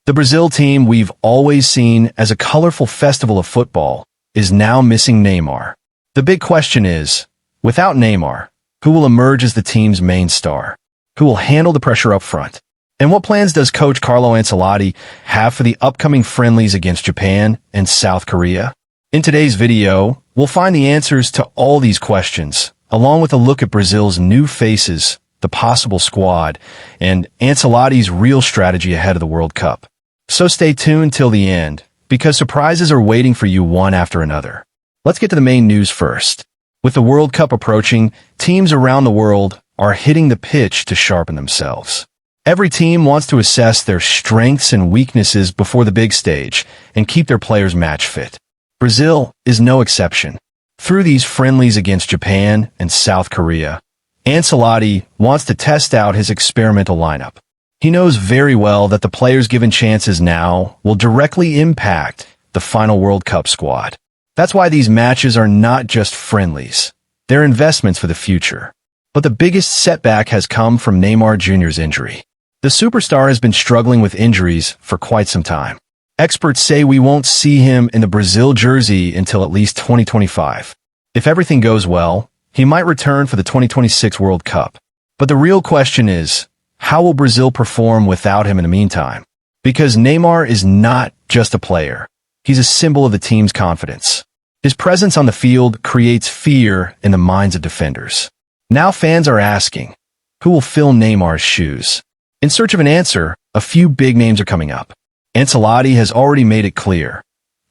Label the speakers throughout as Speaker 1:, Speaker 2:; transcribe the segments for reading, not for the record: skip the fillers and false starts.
Speaker 1: The Brazil team we've always seen as a colorful festival of football is now missing Neymar. The big question is, without Neymar, who will emerge as the team's main star? Who will handle the pressure up front? And what plans does coach Carlo Ancelotti have for the upcoming friendlies against Japan and South Korea? In today's video, we'll find the answers to all these questions, along with a look at Brazil's new faces, the possible squad, and Ancelotti's real strategy ahead of the World Cup. So stay tuned till the end, because surprises are waiting for you one after another. Let's get to the main news first. With the World Cup approaching, teams around the world are hitting the pitch to sharpen themselves. Every team wants to assess their strengths and weaknesses before the big stage and keep their players match fit. Brazil is no exception. Through these friendlies against Japan and South Korea, Ancelotti wants to test out his experimental lineup. He knows very well that the players given chances now will directly impact the final World Cup squad. That's why these matches are not just friendlies. They're investments for the future. But the biggest setback has come from Neymar Jr.'s injury. The superstar has been struggling with injuries for quite some time. Experts say we won't see him in the Brazil jersey until at least 2025. If everything goes well, he might return for the 2026 World Cup. But the real question is, how will Brazil perform without him in the meantime? Because Neymar is not just a player. He's a symbol of the team's confidence. His presence on the field creates fear in the minds of defenders. Now fans are asking, who will fill Neymar's shoes? In search of an answer, a few big names are coming up. Ancelotti has already made it clear.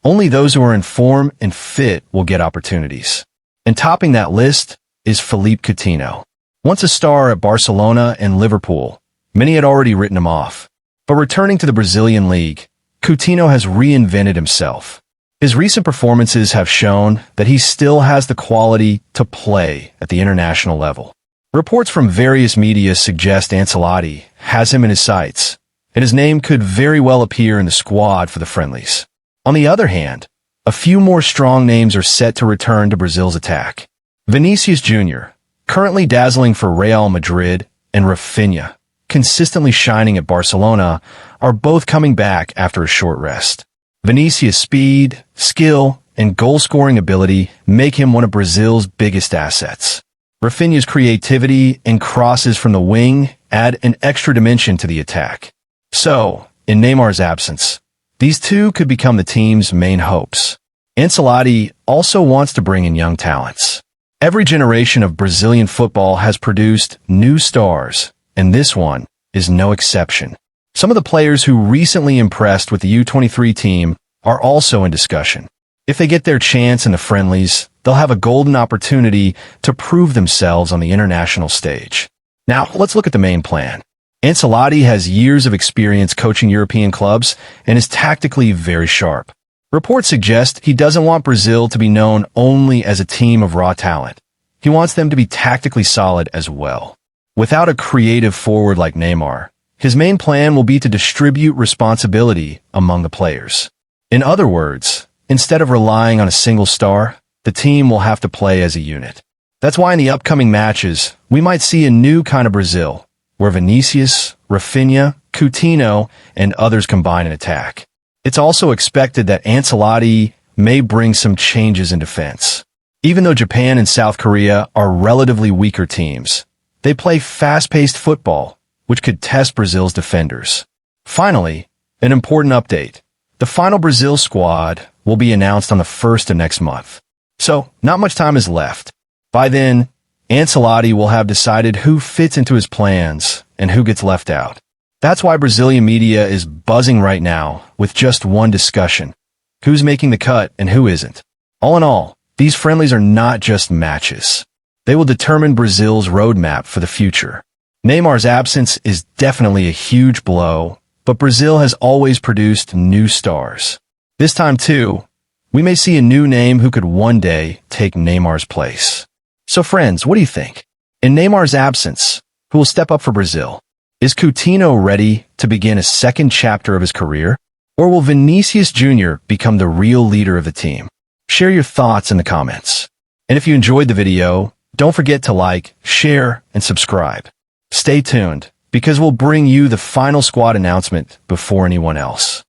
Speaker 1: Only those who are in form and fit will get opportunities. And topping that list is Philippe Coutinho. Once a star at Barcelona and Liverpool, many had already written him off. But returning to the Brazilian league, Coutinho has reinvented himself. His recent performances have shown that he still has the quality to play at the international level. Reports from various media suggest Ancelotti has him in his sights, and his name could very well appear in the squad for the friendlies. On the other hand, a few more strong names are set to return to Brazil's attack. Vinícius Junior, currently dazzling for Real Madrid, and Raphinha, consistently shining at Barcelona, are both coming back after a short rest. Vinícius' speed, skill, and goal-scoring ability make him one of Brazil's biggest assets. Raphinha's creativity and crosses from the wing add an extra dimension to the attack. So, in Neymar's absence, these two could become the team's main hopes. Ancelotti also wants to bring in young talents. Every generation of Brazilian football has produced new stars, and this one is no exception. Some of the players who recently impressed with the U23 team are also in discussion. If they get their chance in the friendlies, they'll have a golden opportunity to prove themselves on the international stage. Now, let's look at the main plan. Ancelotti has years of experience coaching European clubs and is tactically very sharp. Reports suggest he doesn't want Brazil to be known only as a team of raw talent. He wants them to be tactically solid as well. Without a creative forward like Neymar, his main plan will be to distribute responsibility among the players. In other words, instead of relying on a single star, the team will have to play as a unit. That's why in the upcoming matches, we might see a new kind of Brazil, where Vinícius, Raphinha, Coutinho, and others combine in attack. It's also expected that Ancelotti may bring some changes in defense. Even though Japan and South Korea are relatively weaker teams, they play fast-paced football, which could test Brazil's defenders. Finally, an important update. The final Brazil squad will be announced on the 1st of next month. So, not much time is left. By then, Ancelotti will have decided who fits into his plans and who gets left out. That's why Brazilian media is buzzing right now with just one discussion. Who's making the cut and who isn't? All in all, these friendlies are not just matches. They will determine Brazil's roadmap for the future. Neymar's absence is definitely a huge blow, but Brazil has always produced new stars. This time too, we may see a new name who could one day take Neymar's place. So friends, what do you think? In Neymar's absence, who will step up for Brazil? Is Coutinho ready to begin a second chapter of his career? Or will Vinícius Junior become the real leader of the team? Share your thoughts in the comments. And if you enjoyed the video, don't forget to like, share, and subscribe. Stay tuned, because we'll bring you the final squad announcement before anyone else.